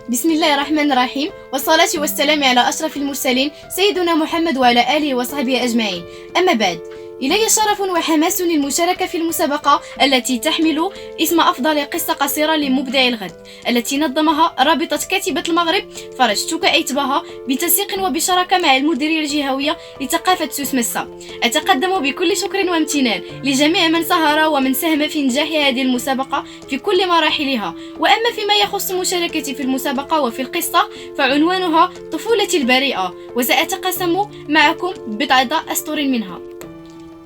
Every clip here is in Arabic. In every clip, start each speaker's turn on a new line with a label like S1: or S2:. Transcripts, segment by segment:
S1: بسم الله الرحمن الرحيم، والصلاة والسلام على أشرف المرسلين سيدنا محمد وعلى آله وصحبه أجمعين. أما بعد، إلي شرف وحماس للمشاركة في المسابقة التي تحمل اسم أفضل قصة قصيرة لمبدع الغد، التي نظمها رابطة كاتبة المغرب فرجتك أيتباها بتنسيق وبشراكة مع المديرية الجهوية لثقافة سوس مسا. أتقدم بكل شكر وامتنان لجميع من سهر ومن ساهم في نجاح هذه المسابقة في كل مراحلها. وأما فيما يخص مشاركتي في المسابقة وفي القصة فعنوانها طفولتي البريئة، وسأتقاسم معكم بضعة أسطر منها.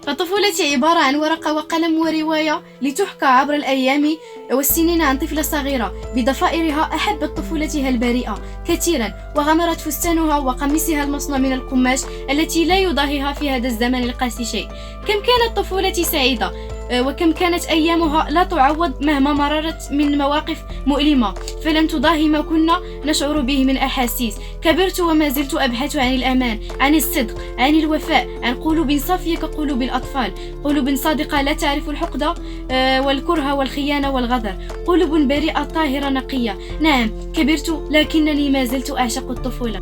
S1: فطفولتي عبارة عن ورقة وقلم ورواية لتحكى عبر الأيام والسنين عن طفلة صغيرة بضفائرها أحبت طفولتها البريئة كثيرا، وغمرت فستانها وقميصها المصنوع من القماش التي لا يضاهيها في هذا الزمن القاسي شيء. كم كانت طفولتي سعيدة، وكم كانت أيامها لا تعوض مهما مررت من مواقف مؤلمة، فلن تضاهي ما كنا نشعر به من أحاسيس. كبرت وما زلت أبحث عن الأمان، عن الصدق، عن الوفاء، عن قلوب صافية كقلوب الأطفال، قلوب صادقة لا تعرف الحقد والكره والخيانة والغدر، قلوب بريئة طاهرة نقية. نعم، كبرت لكنني ما زلت أعشق الطفولة.